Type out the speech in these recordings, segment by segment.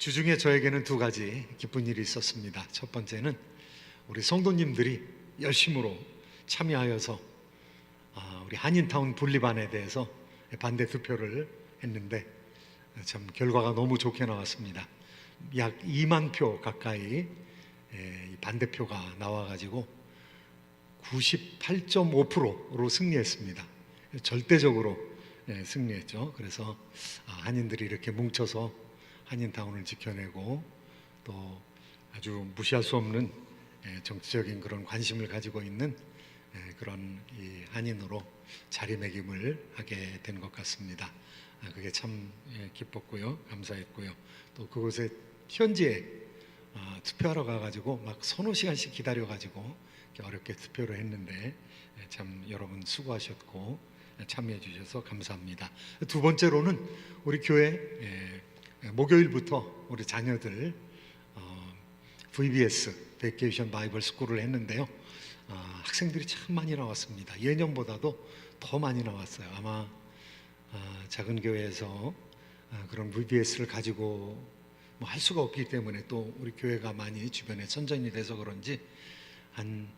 주중에 저에게는 두 가지 기쁜 일이 있었습니다. 첫 번째는 우리 성도님들이 열심으로 참여하여서 우리 한인타운 분리반에 대해서 반대 투표를 했는데 참 결과가 너무 좋게 나왔습니다. 약 2만 표 가까이 반대표가 나와가지고 98.5%로 승리했습니다. 절대적으로 승리했죠. 그래서 한인들이 이렇게 뭉쳐서 한인타운을 지켜내고 또 아주 무시할 수 없는 정치적인 그런 관심을 가지고 있는 그런 이 한인으로 자리매김을 하게 된 것 같습니다. 그게 참 기뻤고요, 감사했고요. 또 그곳에 현지에 투표하러 가가지고 막 서너 시간씩 기다려가지고 어렵게 투표를 했는데 참 여러분 수고하셨고 참여해 주셔서 감사합니다. 두 번째로는 우리 교회 목요일부터 우리 자녀들 VBS 베케이션 바이블 스쿨을 했는데요. 학생들이 참 많이 나왔습니다. 예년보다도 더 많이 나왔어요. 아마 작은 교회에서 그런 VBS를 가지고 뭐 할 수가 없기 때문에 또 우리 교회가 많이 주변에 선전이 돼서 그런지 한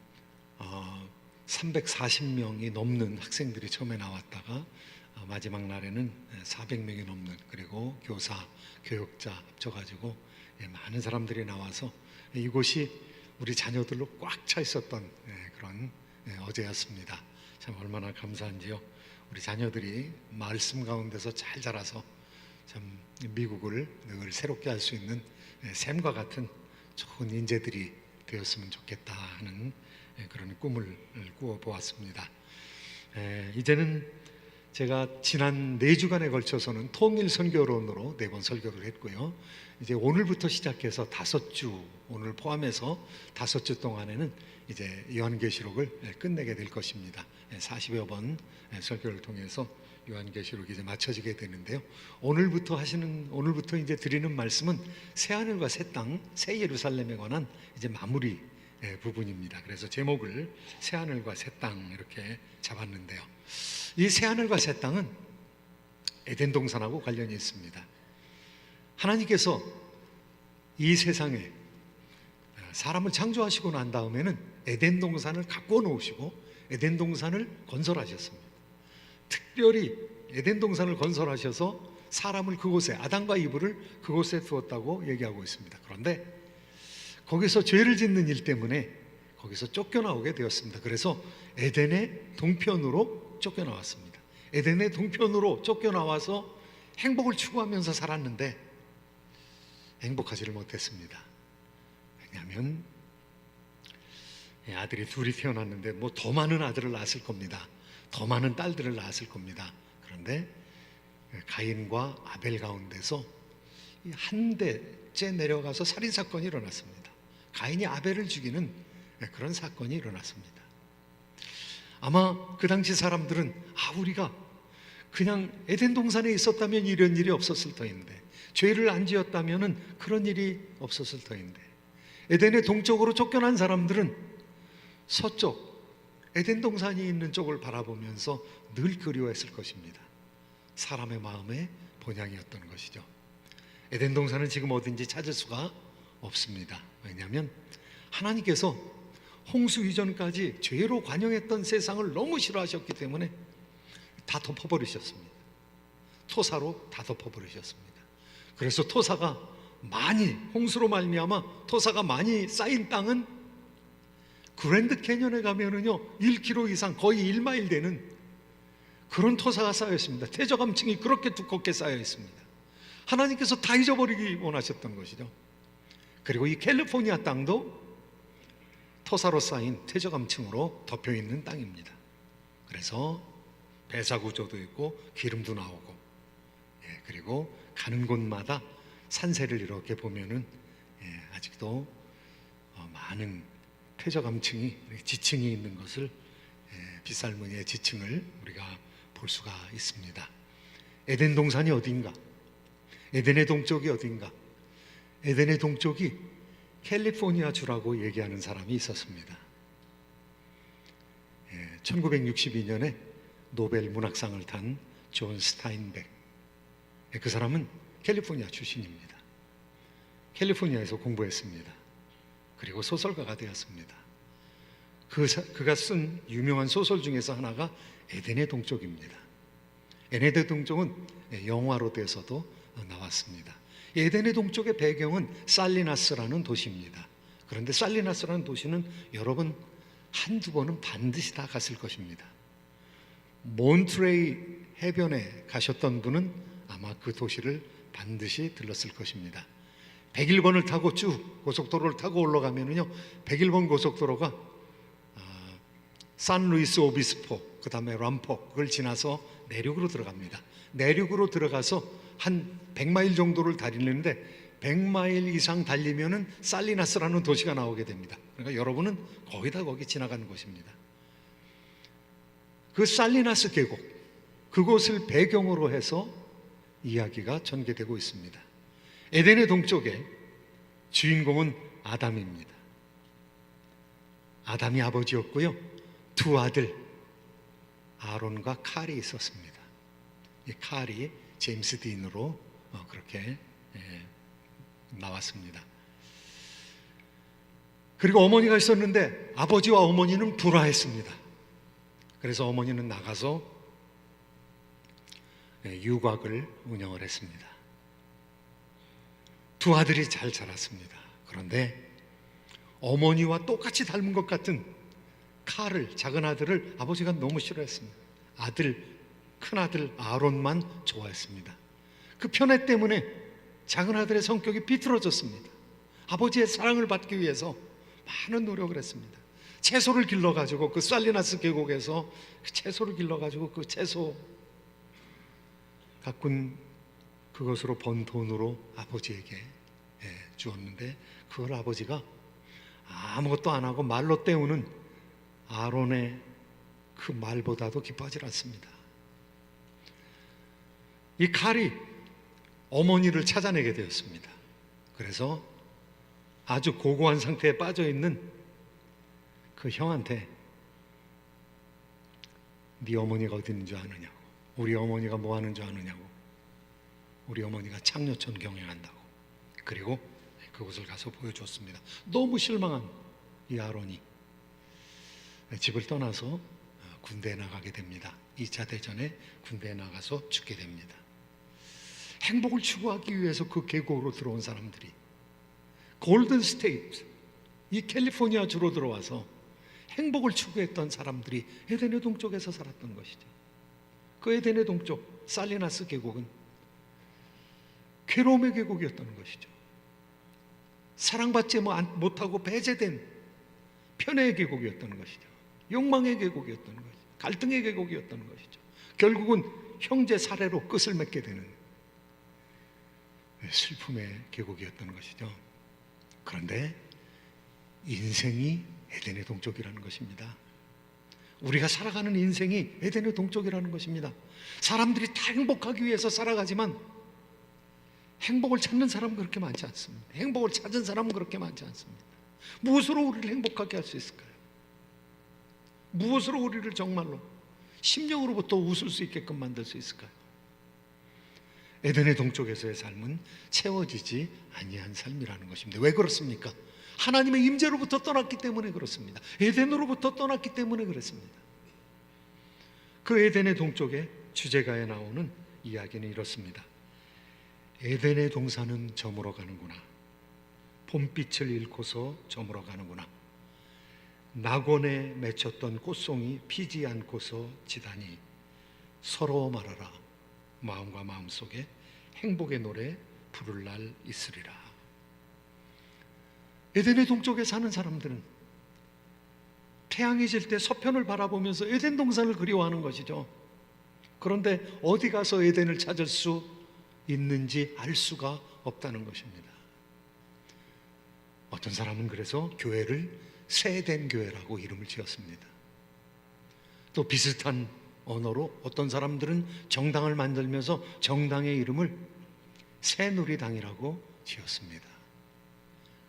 340명이 넘는 학생들이 처음에 나왔다가 마지막 날에는 400명이 넘는, 그리고 교사, 교육자 합쳐가지고 많은 사람들이 나와서 이곳이 우리 자녀들로 꽉 차 있었던 그런 어제였습니다. 참 얼마나 감사한지요. 우리 자녀들이 말씀 가운데서 잘 자라서 참 미국을 늘 새롭게 할 수 있는 샘과 같은 좋은 인재들이 되었으면 좋겠다 하는 그런 꿈을 꾸어보았습니다. 이제는 제가 지난 4주간에 걸쳐서는 통일 선교론으로 4번 설교를 했고요. 이제 오늘부터 시작해서 5주, 오늘 포함해서 5주 동안에는 이제 요한계시록을 끝내게 될 것입니다. 40여 번 설교를 통해서 요한계시록이 이제 맞춰지게 되는데요. 오늘부터 이제 드리는 말씀은 새 하늘과 새 땅, 새 예루살렘에 관한 이제 마무리 부분입니다. 그래서 제목을 새 하늘과 새 땅 이렇게 잡았는데요. 이 새 하늘과 새 땅은 에덴 동산하고 관련이 있습니다. 하나님께서 이 세상에 사람을 창조하시고 난 다음에는 에덴 동산을 가꾸어 놓으시고 에덴 동산을 건설하셨습니다. 특별히 에덴 동산을 건설하셔서 사람을 그곳에, 아담과 이브를 그곳에 두었다고 얘기하고 있습니다. 그런데 거기서 죄를 짓는 일 때문에 거기서 쫓겨나오게 되었습니다. 그래서 에덴의 동편으로 쫓겨나왔습니다. 에덴의 동편으로 쫓겨나와서 행복을 추구하면서 살았는데 행복하지를 못했습니다. 왜냐하면 아들이 둘이 태어났는데 뭐 더 많은 아들을 낳았을 겁니다. 더 많은 딸들을 낳았을 겁니다. 그런데 가인과 아벨 가운데서 한 대째 내려가서 살인사건이 일어났습니다. 가인이 아벨을 죽이는 그런 사건이 일어났습니다. 아마 그 당시 사람들은 우리가 그냥 에덴 동산에 있었다면 이런 일이 없었을 터인데, 죄를 안 지었다면 그런 일이 없었을 터인데, 에덴의 동쪽으로 쫓겨난 사람들은 서쪽 에덴 동산이 있는 쪽을 바라보면서 늘 그리워했을 것입니다. 사람의 마음의 본향이었던 것이죠. 에덴 동산은 지금 어딘지 찾을 수가 없습니다. 왜냐하면 하나님께서 홍수 이전까지 죄로 관영했던 세상을 너무 싫어하셨기 때문에 다 덮어버리셨습니다. 토사로 다 덮어버리셨습니다. 그래서 토사가 많이, 홍수로 말미암아 토사가 많이 쌓인 땅은 그랜드 캐년에 가면은요 1km 이상, 거의 1마일 되는 그런 토사가 쌓여 있습니다. 퇴적암층이 그렇게 두껍게 쌓여 있습니다. 하나님께서 다 잊어버리기 원하셨던 것이죠. 그리고 이 캘리포니아 땅도 토사로 쌓인 퇴적암층으로 덮여 있는 땅입니다. 그래서 배사구조도 있고 기름도 나오고, 그리고 가는 곳마다 산세를 이렇게 보면은 아직도 많은 퇴적암층이, 지층이 있는 것을, 빗살무늬의 지층을 우리가 볼 수가 있습니다. 에덴 동산이 어딘가? 에덴의 동쪽이 어딘가? 에덴의 동쪽이 캘리포니아 주라고 얘기하는 사람이 있었습니다. 1962년에 노벨 문학상을 탄 존 스타인백, 그 사람은 캘리포니아 출신입니다. 캘리포니아에서 공부했습니다. 그리고 소설가가 되었습니다. 그가 쓴 유명한 소설 중에서 하나가 에덴의 동쪽입니다. 에덴의 동쪽은 영화로 돼서도 나왔습니다. 에덴의 동쪽의 배경은 살리나스라는 도시입니다. 그런데 살리나스라는 도시는 여러분 한두 번은 반드시 다 갔을 것입니다. 몬트레이 해변에 가셨던 분은 아마 그 도시를 반드시 들렀을 것입니다. 101번을 타고 쭉 고속도로를 타고 올라가면은요, 101번 고속도로가 산루이스 오비스포, 그 다음에 람포, 그걸 지나서 내륙으로 들어갑니다. 내륙으로 들어가서 한 100마일 정도를 달리는데 100마일 이상 달리면은 살리나스라는 도시가 나오게 됩니다. 그러니까 여러분은 거의 다 거기 지나가는 곳입니다. 그 살리나스 계곡, 그곳을 배경으로 해서 이야기가 전개되고 있습니다. 에덴의 동쪽에 주인공은 아담입니다. 아담이 아버지였고요, 두 아들 아론과 칼이 있었습니다. 이 칼이 제임스 딘으로 그렇게 나왔습니다. 그리고 어머니가 있었는데 아버지와 어머니는 불화했습니다. 그래서 어머니는 나가서 유곽을 운영을 했습니다. 두 아들이 잘 자랐습니다. 그런데 어머니와 똑같이 닮은 것 같은 칼을, 작은 아들을 아버지가 너무 싫어했습니다. 큰 아들 아론만 좋아했습니다. 그 편애 때문에 작은 아들의 성격이 비틀어졌습니다. 아버지의 사랑을 받기 위해서 많은 노력을 했습니다. 채소를 길러가지고 그 살리나스 계곡에서 채소를 길러가지고 그 채소 가꾼 그것으로 번 돈으로 아버지에게 주었는데 그걸 아버지가 아무것도 안 하고 말로 때우는 아론의 그 말보다도 기뻐하지 않습니다. 이 칼이 어머니를 찾아내게 되었습니다. 그래서 아주 고고한 상태에 빠져 있는 그 형한테 네 어머니가 어디 있는 줄 아느냐고, 우리 어머니가 뭐 하는 줄 아느냐고, 우리 어머니가 창녀촌 경영한다고. 그리고 그곳을 가서 보여줬습니다. 너무 실망한 이 아론이 집을 떠나서 군대에 나가게 됩니다. 2차 대전에 군대에 나가서 죽게 됩니다. 행복을 추구하기 위해서 그 계곡으로 들어온 사람들이 골든 스테이트, 이 캘리포니아 주로 들어와서 행복을 추구했던 사람들이 에덴의 동쪽에서 살았던 것이죠. 그 에덴의 동쪽 살리나스 계곡은 괴로움의 계곡이었던 것이죠. 사랑받지 못하고 배제된 편애의 계곡이었던 것이죠. 욕망의 계곡이었던 것이죠. 갈등의 계곡이었던 것이죠. 결국은 형제 살해로 끝을 맺게 되는 슬픔의 계곡이었던 것이죠. 그런데 인생이 에덴의 동쪽이라는 것입니다. 우리가 살아가는 인생이 에덴의 동쪽이라는 것입니다. 사람들이 다 행복하기 위해서 살아가지만 행복을 찾는 사람은 그렇게 많지 않습니다. 행복을 찾은 사람은 그렇게 많지 않습니다. 무엇으로 우리를 행복하게 할 수 있을까요? 무엇으로 우리를 정말로 심령으로부터 웃을 수 있게끔 만들 수 있을까요? 에덴의 동쪽에서의 삶은 채워지지 아니한 삶이라는 것입니다. 왜 그렇습니까? 하나님의 임재로부터 떠났기 때문에 그렇습니다. 에덴으로부터 떠났기 때문에 그렇습니다. 그 에덴의 동쪽에 주제가에 나오는 이야기는 이렇습니다. 에덴의 동산은 저물어 가는구나. 봄빛을 잃고서 저물어 가는구나. 낙원에 맺혔던 꽃송이 피지 않고서 지다니 서로 말하라. 마음과 마음 속에 행복의 노래 부를 날 있으리라. 에덴의 동쪽에 사는 사람들은 태양이 질 때 서편을 바라보면서 에덴 동산을 그리워하는 것이죠. 그런데 어디 가서 에덴을 찾을 수 있는지 알 수가 없다는 것입니다. 어떤 사람은 그래서 교회를 새에덴 교회라고 이름을 지었습니다. 또 비슷한 언어로 어떤 사람들은 정당을 만들면서 정당의 이름을 새누리당이라고 지었습니다.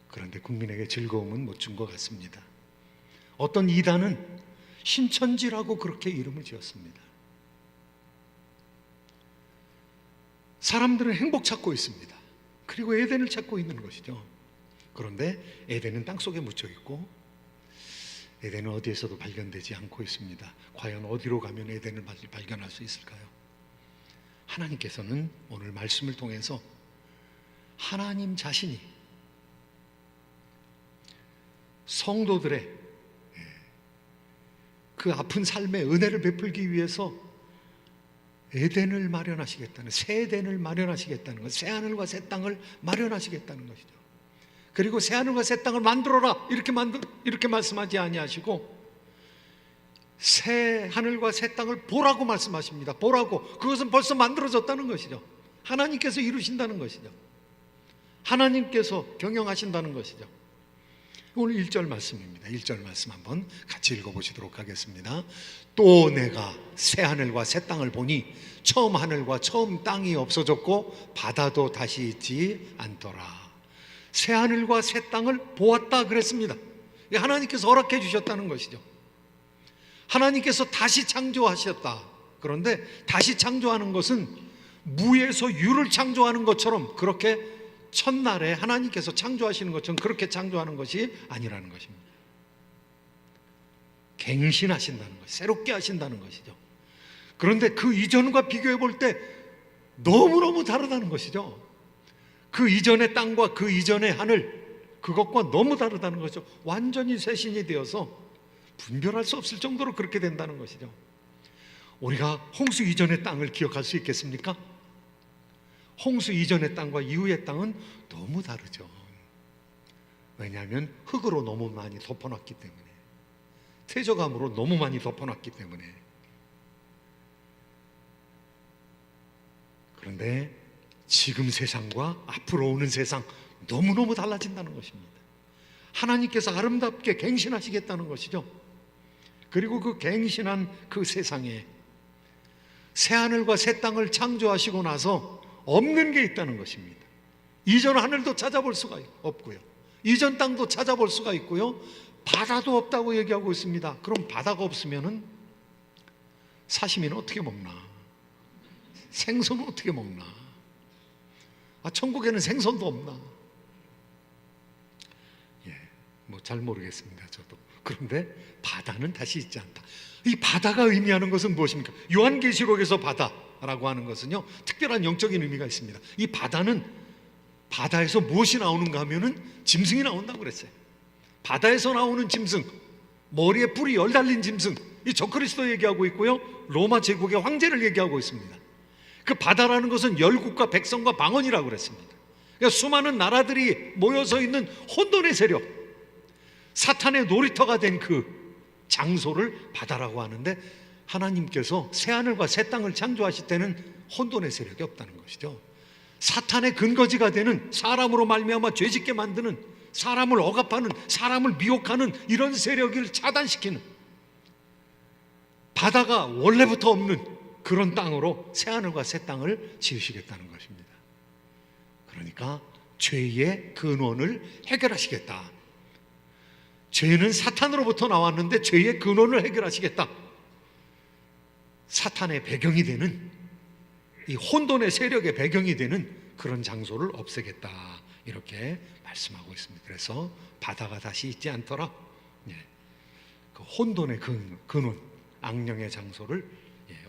그런데 국민에게 즐거움은 못 준 것 같습니다. 어떤 이단은 신천지라고 그렇게 이름을 지었습니다. 사람들은 행복 찾고 있습니다. 그리고 에덴을 찾고 있는 것이죠. 그런데 에덴은 땅속에 묻혀 있고 에덴은 어디에서도 발견되지 않고 있습니다. 과연 어디로 가면 에덴을 발견할 수 있을까요? 하나님께서는 오늘 말씀을 통해서 하나님 자신이 성도들의 그 아픈 삶의 은혜를 베풀기 위해서 에덴을 마련하시겠다는, 새 에덴을 마련하시겠다는 것, 새 하늘과 새 땅을 마련하시겠다는 것이죠. 그리고 새 하늘과 새 땅을 만들어라 이렇게 말씀하지 아니하시고 새 하늘과 새 땅을 보라고 말씀하십니다. 보라고. 그것은 벌써 만들어졌다는 것이죠. 하나님께서 이루신다는 것이죠. 하나님께서 경영하신다는 것이죠. 오늘 1절 말씀입니다. 1절 말씀 한번 같이 읽어보시도록 하겠습니다. 또 내가 새 하늘과 새 땅을 보니 처음 하늘과 처음 땅이 없어졌고 바다도 다시 있지 않더라. 새 하늘과 새 땅을 보았다 그랬습니다. 하나님께서 허락해 주셨다는 것이죠. 하나님께서 다시 창조하셨다. 그런데 다시 창조하는 것은 무에서 유를 창조하는 것처럼, 그렇게 첫날에 하나님께서 창조하시는 것처럼 그렇게 창조하는 것이 아니라는 것입니다. 갱신하신다는 것, 새롭게 하신다는 것이죠. 그런데 그 이전과 비교해 볼 때 너무너무 다르다는 것이죠. 그 이전의 땅과 그 이전의 하늘, 그것과 너무 다르다는 거죠. 완전히 쇄신이 되어서 분별할 수 없을 정도로 그렇게 된다는 것이죠. 우리가 홍수 이전의 땅을 기억할 수 있겠습니까? 홍수 이전의 땅과 이후의 땅은 너무 다르죠. 왜냐하면 흙으로 너무 많이 덮어놨기 때문에, 퇴적암으로 너무 많이 덮어놨기 때문에. 그런데 지금 세상과 앞으로 오는 세상 너무너무 달라진다는 것입니다. 하나님께서 아름답게 갱신하시겠다는 것이죠. 그리고 그 갱신한 그 세상에 새하늘과 새 땅을 창조하시고 나서 없는 게 있다는 것입니다. 이전 하늘도 찾아볼 수가 없고요, 이전 땅도 찾아볼 수가 있고요, 바다도 없다고 얘기하고 있습니다. 그럼 바다가 없으면은 사시미는 어떻게 먹나? 생선은 어떻게 먹나? 천국에는 생선도 없나? 뭐 잘 모르겠습니다, 저도. 그런데 바다는 다시 있지 않다. 이 바다가 의미하는 것은 무엇입니까? 요한계시록에서 바다라고 하는 것은요, 특별한 영적인 의미가 있습니다. 이 바다는, 바다에서 무엇이 나오는가 하면은 짐승이 나온다고 그랬어요. 바다에서 나오는 짐승, 머리에 뿔이 열달린 짐승, 이 적그리스도 얘기하고 있고요, 로마 제국의 황제를 얘기하고 있습니다. 그 바다라는 것은 열국과 백성과 방언이라고 그랬습니다. 그러니까 수많은 나라들이 모여서 있는 혼돈의 세력, 사탄의 놀이터가 된 그 장소를 바다라고 하는데, 하나님께서 새하늘과 새 땅을 창조하실 때는 혼돈의 세력이 없다는 것이죠. 사탄의 근거지가 되는, 사람으로 말미암아 죄짓게 만드는, 사람을 억압하는, 사람을 미혹하는 이런 세력을 차단시키는, 바다가 원래부터 없는 그런 땅으로 새하늘과 새 땅을 지으시겠다는 것입니다. 그러니까 죄의 근원을 해결하시겠다. 죄는 사탄으로부터 나왔는데 죄의 근원을 해결하시겠다. 사탄의 배경이 되는, 이 혼돈의 세력의 배경이 되는 그런 장소를 없애겠다, 이렇게 말씀하고 있습니다. 그래서 바다가 다시 있지 않더라. 그 혼돈의 근원, 악령의 장소를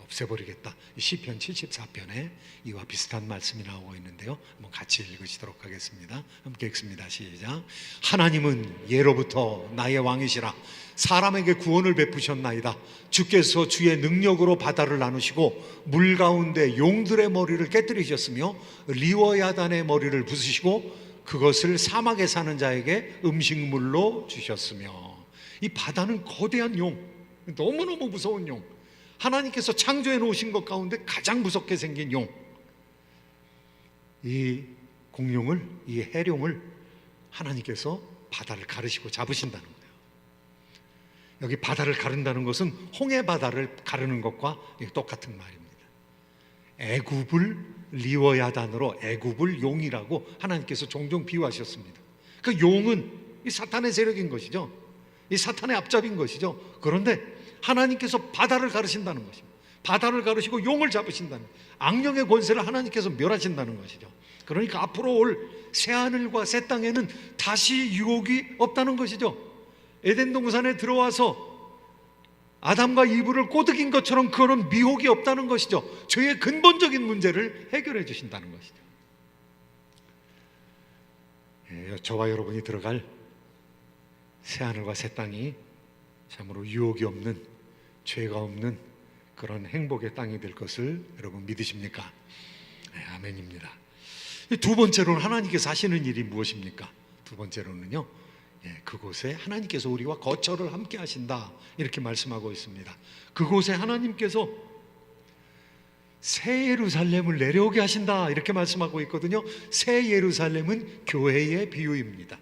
없애버리겠다. 시편 74편에 이와 비슷한 말씀이 나오고 있는데요, 한번 같이 읽으시도록 하겠습니다. 함께 읽습니다. 시작. 하나님은 예로부터 나의 왕이시라. 사람에게 구원을 베푸셨나이다. 주께서 주의 능력으로 바다를 나누시고 물 가운데 용들의 머리를 깨뜨리셨으며 리워야단의 머리를 부수시고 그것을 사막에 사는 자에게 음식물로 주셨으며. 이 바다는 거대한 용, 너무너무 무서운 용, 하나님께서 창조해 놓으신 것 가운데 가장 무섭게 생긴 용, 이 공룡을, 이 해룡을 하나님께서 바다를 가르시고 잡으신다는 거예요. 여기 바다를 가른다는 것은 홍해 바다를 가르는 것과 똑같은 말입니다. 애굽을 리워야단으로, 애굽을 용이라고 하나님께서 종종 비유하셨습니다. 그 용은 이 사탄의 세력인 것이죠. 이 사탄의 앞잡인 것이죠. 그런데 하나님께서 바다를 가르신다는 것입니다. 바다를 가르시고 용을 잡으신다는, 악령의 권세를 하나님께서 멸하신다는 것이죠. 그러니까 앞으로 올 새하늘과 새 땅에는 다시 유혹이 없다는 것이죠. 에덴 동산에 들어와서 아담과 이브를 꼬드긴 것처럼 그거는 미혹이 없다는 것이죠. 죄의 근본적인 문제를 해결해 주신다는 것이죠. 저와 여러분이 들어갈 새하늘과 새 땅이 참으로 유혹이 없는, 죄가 없는 그런 행복의 땅이 될 것을 여러분 믿으십니까? 네, 아멘입니다. 두 번째로는 하나님께서 하시는 일이 무엇입니까? 두 번째로는요, 그곳에 하나님께서 우리와 거처를 함께 하신다, 이렇게 말씀하고 있습니다. 그곳에 하나님께서 새 예루살렘을 내려오게 하신다, 이렇게 말씀하고 있거든요. 새 예루살렘은 교회의 비유입니다.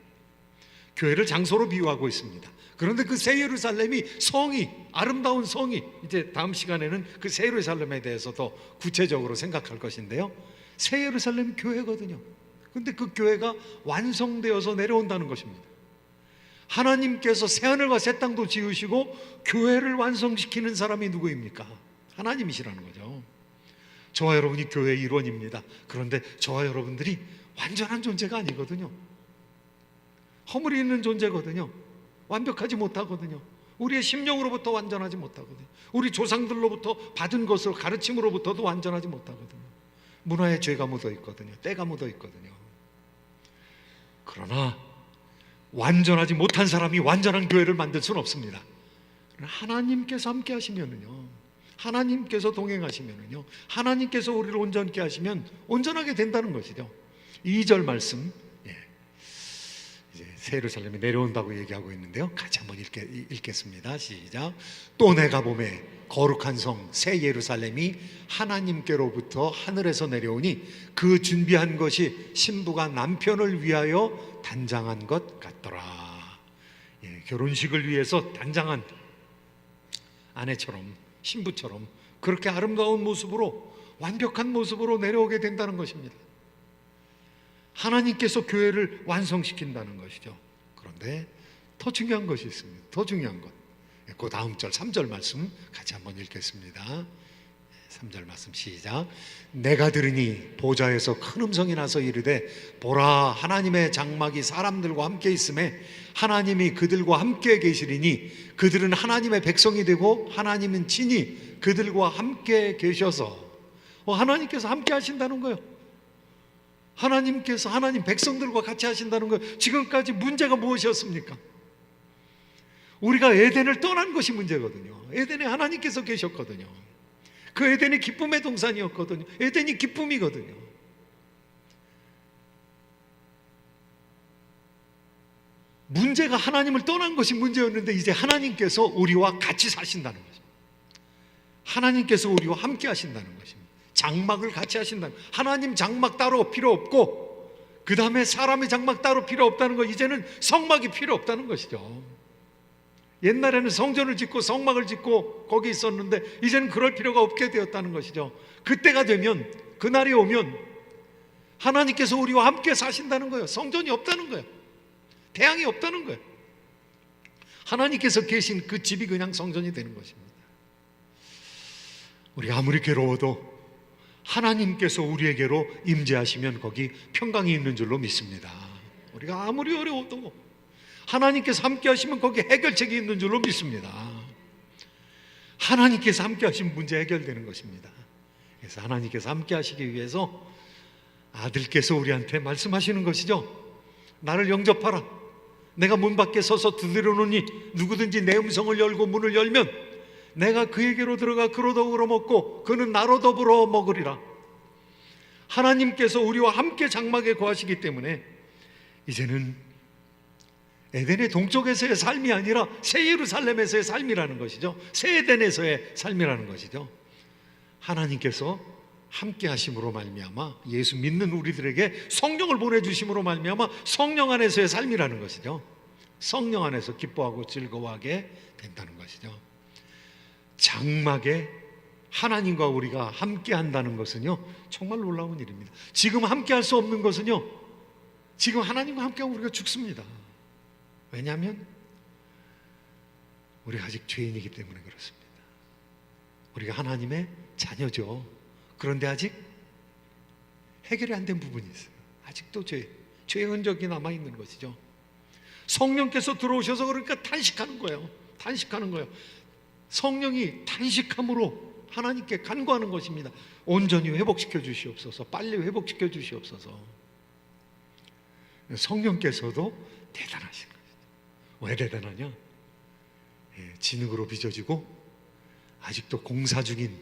교회를 장소로 비유하고 있습니다. 그런데 그 새 예루살렘이, 성이, 아름다운 성이, 이제 다음 시간에는 그 새 예루살렘에 대해서 더 구체적으로 생각할 것인데요, 새 예루살렘이 교회거든요. 근데 그 교회가 완성되어서 내려온다는 것입니다. 하나님께서 새하늘과 새 땅도 지으시고 교회를 완성시키는 사람이 누구입니까? 하나님이시라는 거죠. 저와 여러분이 교회의 일원입니다. 그런데 저와 여러분들이 완전한 존재가 아니거든요. 허물이 있는 존재거든요. 완벽하지 못하거든요. 우리의 심령으로부터 완전하지 못하거든요. 우리 조상들로부터 받은 것으로, 가르침으로부터도 완전하지 못하거든요. 문화에 죄가 묻어 있거든요. 때가 묻어 있거든요. 그러나 완전하지 못한 사람이 완전한 교회를 만들 수는 없습니다. 하나님께서 함께 하시면은요, 하나님께서 동행하시면은요, 하나님께서 우리를 온전케 하시면 온전하게 된다는 것이죠. 2절 말씀, 이제 새 예루살렘이 내려온다고 얘기하고 있는데요, 같이 한번 읽겠습니다. 시작. 또 내가 보매 거룩한 성 새 예루살렘이 하나님께로부터 하늘에서 내려오니 그 준비한 것이 신부가 남편을 위하여 단장한 것 같더라. 결혼식을 위해서 단장한 아내처럼, 신부처럼 그렇게 아름다운 모습으로, 완벽한 모습으로 내려오게 된다는 것입니다. 하나님께서 교회를 완성시킨다는 것이죠. 그런데 더 중요한 것이 있습니다. 더 중요한 것, 그 다음 절 3절 말씀 같이 한번 읽겠습니다. 3절 말씀 시작. 내가 들으니 보좌에서 큰 음성이 나서 이르되 보라, 하나님의 장막이 사람들과 함께 있음에 하나님이 그들과 함께 계시리니 그들은 하나님의 백성이 되고 하나님은 친히 그들과 함께 계셔서. 하나님께서 함께 하신다는 거예요. 하나님께서 하나님 백성들과 같이 하신다는 거예요. 지금까지 문제가 무엇이었습니까? 우리가 에덴을 떠난 것이 문제거든요. 에덴에 하나님께서 계셨거든요. 그 에덴이 기쁨의 동산이었거든요. 에덴이 기쁨이거든요. 문제가 하나님을 떠난 것이 문제였는데 이제 하나님께서 우리와 같이 사신다는 것입니다. 하나님께서 우리와 함께 하신다는 것입니다. 장막을 같이 하신다는, 하나님 장막 따로 필요 없고 그 다음에 사람의 장막 따로 필요 없다는 것, 이제는 성막이 필요 없다는 것이죠. 옛날에는 성전을 짓고 성막을 짓고 거기 있었는데 이제는 그럴 필요가 없게 되었다는 것이죠. 그때가 되면, 그날이 오면 하나님께서 우리와 함께 사신다는 거예요. 성전이 없다는 거예요. 태양이 없다는 거예요. 하나님께서 계신 그 집이 그냥 성전이 되는 것입니다. 우리가 아무리 괴로워도 하나님께서 우리에게로 임재하시면 거기 평강이 있는 줄로 믿습니다. 우리가 아무리 어려워도 하나님께서 함께 하시면 거기 해결책이 있는 줄로 믿습니다. 하나님께서 함께 하시면 문제 해결되는 것입니다. 그래서 하나님께서 함께 하시기 위해서 아들께서 우리한테 말씀하시는 것이죠. 나를 영접하라. 내가 문 밖에 서서 두드려노니 누구든지 내 음성을 열고 문을 열면 내가 그에게로 들어가 그로 더불어 먹고 그는 나로 더불어 먹으리라. 하나님께서 우리와 함께 장막에 거하시기 때문에 이제는 에덴의 동쪽에서의 삶이 아니라 새 예루살렘에서의 삶이라는 것이죠. 새 에덴에서의 삶이라는 것이죠. 하나님께서 함께 하심으로 말미암아 예수 믿는 우리들에게 성령을 보내주심으로 말미암아 성령 안에서의 삶이라는 것이죠. 성령 안에서 기뻐하고 즐거워하게 된다는 것이죠. 장막에 하나님과 우리가 함께 한다는 것은요, 정말 놀라운 일입니다. 지금 함께 할 수 없는 것은요, 지금 하나님과 함께하면 우리가 죽습니다. 왜냐하면 우리가 아직 죄인이기 때문에 그렇습니다. 우리가 하나님의 자녀죠. 그런데 아직 해결이 안 된 부분이 있어요. 아직도 죄의 흔적이 남아있는 것이죠. 성령께서 들어오셔서 그러니까 단식하는 거예요. 단식하는 거예요. 성령이 단식함으로 하나님께 간구하는 것입니다. 온전히 회복시켜 주시옵소서. 빨리 회복시켜 주시옵소서. 성령께서도 대단하신 거죠. 왜 대단하냐? 진흙으로 빚어지고 아직도 공사 중인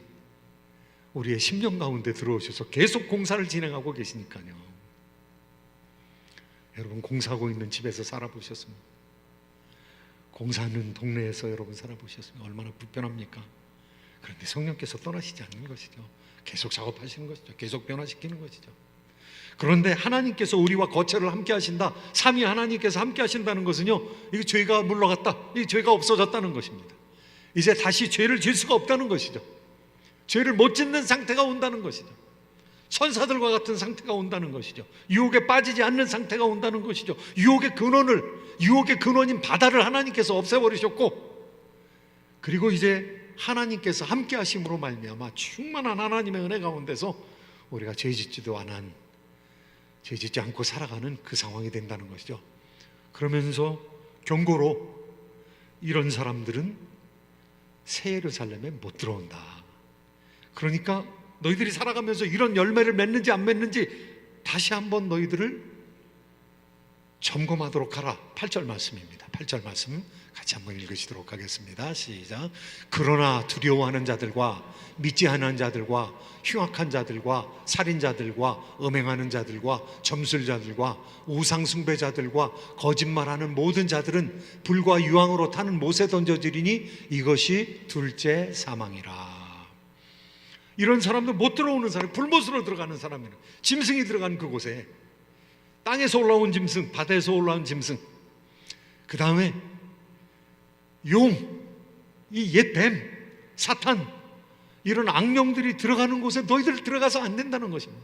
우리의 심령 가운데 들어오셔서 계속 공사를 진행하고 계시니까요. 여러분, 공사하고 있는 집에서 살아보셨습니까? 공사하는 동네에서 여러분 살아보셨습니까? 얼마나 불편합니까? 그런데 성령께서 떠나시지 않는 것이죠. 계속 작업하시는 것이죠. 계속 변화시키는 것이죠. 그런데 하나님께서 우리와 거처를 함께 하신다, 삼위 하나님께서 함께 하신다는 것은요, 이게 죄가 물러갔다, 이 죄가 없어졌다는 것입니다. 이제 다시 죄를 질 수가 없다는 것이죠. 죄를 못 짓는 상태가 온다는 것이죠. 천사들과 같은 상태가 온다는 것이죠. 유혹에 빠지지 않는 상태가 온다는 것이죠. 유혹의 근원인 바다를 하나님께서 없애버리셨고, 그리고 이제 하나님께서 함께 하심으로 말미암아 충만한 하나님의 은혜 가운데서 우리가 죄짓지 않고 살아가는 그 상황이 된다는 것이죠. 그러면서 경고로 이런 사람들은 새 예루살렘에 못 들어온다. 그러니까 너희들이 살아가면서 이런 열매를 맺는지 안 맺는지 다시 한번 너희들을 점검하도록 하라. 8절 말씀입니다. 8절 말씀 같이 한번 읽으시도록 하겠습니다. 시작. 그러나 두려워하는 자들과 믿지 않는 자들과 흉악한 자들과 살인자들과 음행하는 자들과 점술자들과 우상숭배자들과 거짓말하는 모든 자들은 불과 유황으로 타는 못에 던져지리니 이것이 둘째 사망이라. 이런 사람들, 못 들어오는 사람, 불못으로 들어가는 사람이에요. 짐승이 들어간 그곳에, 땅에서 올라온 짐승, 바다에서 올라온 짐승, 그 다음에 용, 이 옛 뱀, 사탄, 이런 악령들이 들어가는 곳에 너희들 들어가서 안 된다는 것입니다.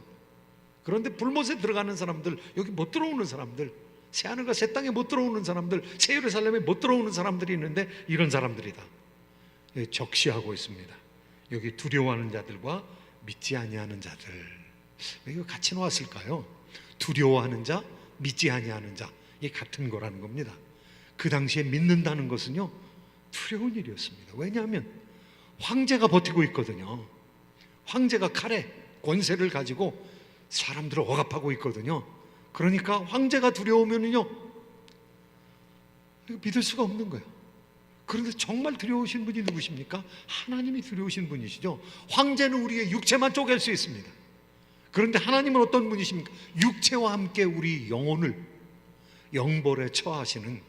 그런데 불못에 들어가는 사람들, 여기 못 들어오는 사람들, 새하늘과 새 땅에 못 들어오는 사람들, 새 예루살렘에 못 들어오는 사람들이 있는데 이런 사람들이다. 적시하고 있습니다. 여기 두려워하는 자들과 믿지 아니하는 자들, 이거 같이 놓았을까요? 두려워하는 자, 믿지 아니하는 자, 이게 같은 거라는 겁니다. 그 당시에 믿는다는 것은요, 두려운 일이었습니다. 왜냐하면 황제가 버티고 있거든요. 황제가 칼에 권세를 가지고 사람들을 억압하고 있거든요. 그러니까 황제가 두려우면요, 믿을 수가 없는 거예요. 그런데 정말 두려우신 분이 누구십니까? 하나님이 두려우신 분이시죠. 황제는 우리의 육체만 쪼갤 수 있습니다. 그런데 하나님은 어떤 분이십니까? 육체와 함께 우리 영혼을 영벌에 처하시는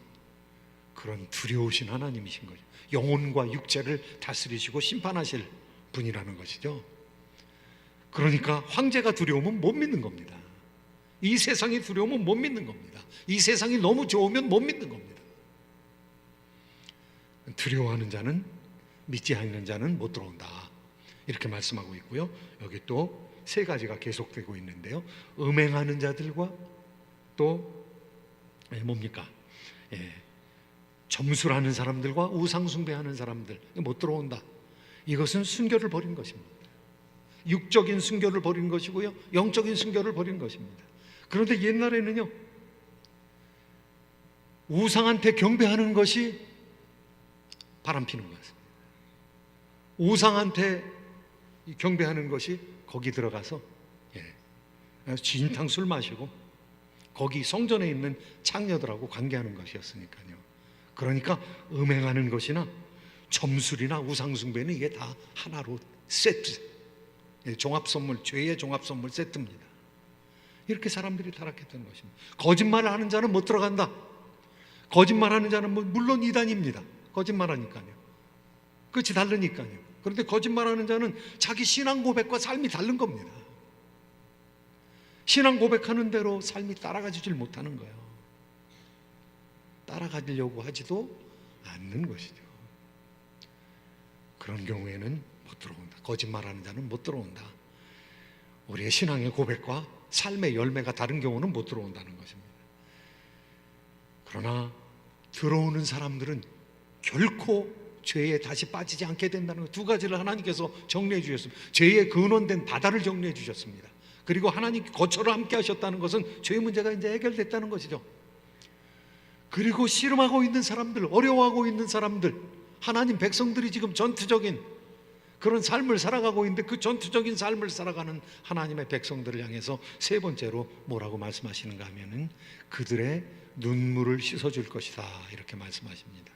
그런 두려우신 하나님이신 거죠. 영혼과 육체를 다스리시고 심판하실 분이라는 것이죠. 그러니까 황제가 두려우면 못 믿는 겁니다. 이 세상이 두려우면 못 믿는 겁니다. 이 세상이 너무 좋으면 못 믿는 겁니다. 두려워하는 자는, 믿지 않는 자는 못 들어온다, 이렇게 말씀하고 있고요. 여기 또 세 가지가 계속되고 있는데요. 음행하는 자들과 또 뭡니까? 점술하는 사람들과 우상숭배하는 사람들 못 들어온다. 이것은 순교를 버린 것입니다. 육적인 순교를 버린 것이고요, 영적인 순교를 버린 것입니다. 그런데 옛날에는요, 우상한테 경배하는 것이 바람피는 거였습니다. 우상한테 경배하는 것이 거기 들어가서 진탕 술 마시고 거기 성전에 있는 창녀들하고 관계하는 것이었으니까요. 그러니까 음행하는 것이나 점술이나 우상숭배는 이게 다 하나로 세트, 종합선물, 죄의 종합선물 세트입니다. 이렇게 사람들이 타락했던 것입니다. 거짓말을 하는 자는 못 들어간다. 거짓말하는 자는 물론 이단입니다. 거짓말하니까요. 끝이 다르니까요. 그런데 거짓말하는 자는 자기 신앙 고백과 삶이 다른 겁니다. 신앙 고백하는 대로 삶이 따라가지질 못하는 거예요. 따라가려고 하지도 않는 것이죠. 그런 경우에는 못 들어온다. 거짓말하는 자는 못 들어온다. 우리의 신앙의 고백과 삶의 열매가 다른 경우는 못 들어온다는 것입니다. 그러나 들어오는 사람들은 결코 죄에 다시 빠지지 않게 된다는 두 가지를 하나님께서 정리해 주셨습니다. 죄의 근원된 바다를 정리해 주셨습니다. 그리고 하나님 거처를 함께 하셨다는 것은 죄의 문제가 이제 해결됐다는 것이죠. 그리고 씨름하고 있는 사람들, 어려워하고 있는 사람들, 하나님 백성들이 지금 전투적인 그런 삶을 살아가고 있는데 그 전투적인 삶을 살아가는 하나님의 백성들을 향해서 세 번째로 뭐라고 말씀하시는가 하면은 그들의 눈물을 씻어줄 것이다 이렇게 말씀하십니다.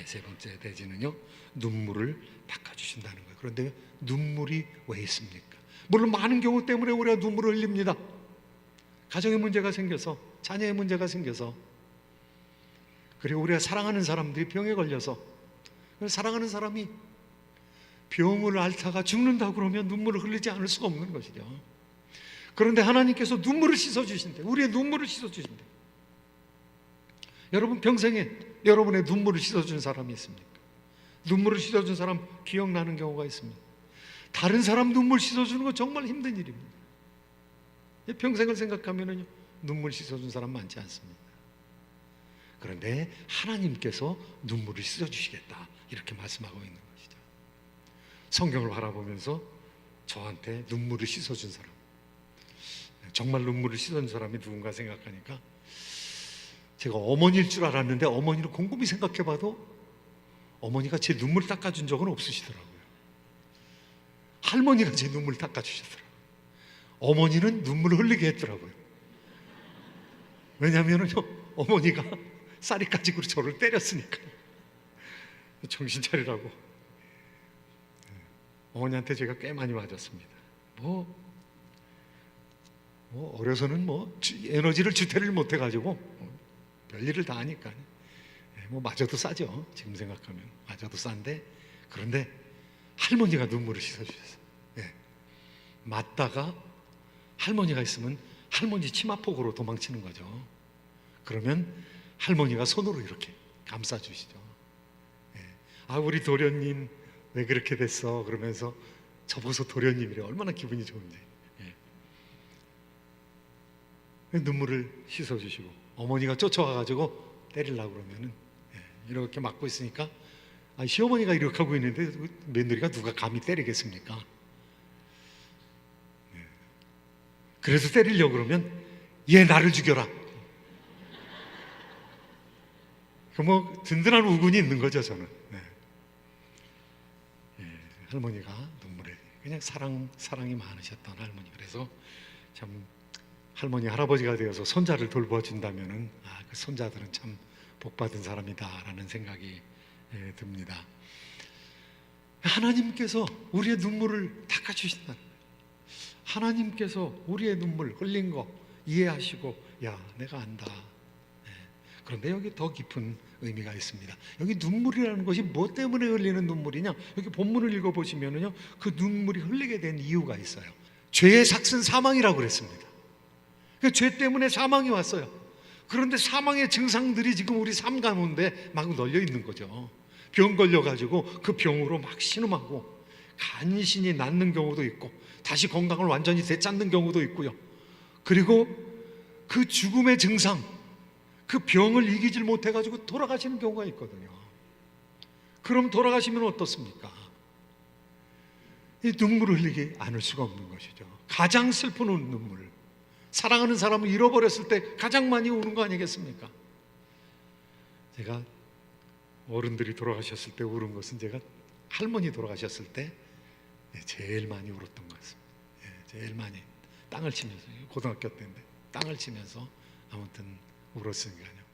세 번째 대지는요, 눈물을 닦아주신다는 거예요. 그런데 눈물이 왜 있습니까? 물론 많은 경우 때문에 우리가 눈물을 흘립니다. 가정의 문제가 생겨서, 자녀의 문제가 생겨서, 그리고 우리가 사랑하는 사람들이 병에 걸려서, 사랑하는 사람이 병을 앓다가 죽는다 그러면 눈물을 흘리지 않을 수가 없는 것이죠. 그런데 하나님께서 눈물을 씻어주신대. 우리의 눈물을 씻어주신대. 여러분 평생에 여러분의 눈물을 씻어준 사람이 있습니까? 눈물을 씻어준 사람 기억나는 경우가 있습니다. 다른 사람 눈물 씻어주는 건 정말 힘든 일입니다. 평생을 생각하면요, 눈물 씻어준 사람 많지 않습니다. 그런데 하나님께서 눈물을 씻어주시겠다 이렇게 말씀하고 있는 것이죠. 성경을 바라보면서 저한테 눈물을 씻어준 사람, 정말 눈물을 씻어준 사람이 누군가 생각하니까 제가 어머니일 줄 알았는데 어머니를 곰곰이 생각해봐도 어머니가 제 눈물 닦아준 적은 없으시더라고요. 할머니가 제 눈물 닦아주시더라고요. 어머니는 눈물을 흘리게 했더라고요. 왜냐하면 어머니가 쌀이까지로 저를 때렸으니까 정신 차리라고. 어머니한테 제가 꽤 많이 맞았습니다. 어려서는 에너지를 주태를 못해가지고 별일을 다 하니까 맞아도 싸죠. 지금 생각하면 맞아도 싼데, 그런데 할머니가 눈물을 씻어주셨어요. 맞다가 할머니가 있으면 할머니 치마폭으로 도망치는 거죠. 그러면 할머니가 손으로 이렇게 감싸주시죠. 우리 도련님 왜 그렇게 됐어? 그러면서 저보고서 도련님이래. 얼마나 기분이 좋은지. 눈물을 씻어주시고, 어머니가 쫓아와가지고 때리려고 그러면은 이렇게 막고 있으니까 시어머니가 이렇게 하고 있는데 며느리가 누가 감히 때리겠습니까? 그래서 때리려고 그러면 얘 나를 죽여라. 든든한 우군이 있는 거죠 저는. 할머니가 눈물에 그냥 사랑이 많으셨던 할머니. 그래서 참 할머니 할아버지가 되어서 손자를 돌봐준다면은 그 손자들은 참 복받은 사람이다라는 생각이 듭니다. 하나님께서 우리의 눈물을 닦아주신다는 거예요. 하나님께서 우리의 눈물 흘린 거 이해하시고, 야 내가 안다. 그런데 여기 더 깊은 의미가 있습니다. 여기 눈물이라는 것이 뭐 때문에 흘리는 눈물이냐? 여기 본문을 읽어보시면요, 그 눈물이 흘리게 된 이유가 있어요. 죄의 삭은 사망이라고 그랬습니다. 죄 때문에 사망이 왔어요. 그런데 사망의 증상들이 지금 우리 삶 가운데 막 널려 있는 거죠. 병 걸려가지고 그 병으로 막 신음하고 간신히 낫는 경우도 있고 다시 건강을 완전히 되찾는 경우도 있고요. 그리고 그 죽음의 증상, 그 병을 이기질 못해가지고 돌아가시는 경우가 있거든요. 그럼 돌아가시면 어떻습니까? 이 눈물을 흘리지 않을 수가 없는 것이죠. 가장 슬픈 눈물, 사랑하는 사람을 잃어버렸을 때 가장 많이 우는 거 아니겠습니까? 제가 어른들이 돌아가셨을 때 울은 것은 제가 할머니 돌아가셨을 때 제일 많이 울었던 것 같습니다. 제일 많이 땅을 치면서, 고등학교 때인데 땅을 치면서 아무튼 울었으니까요.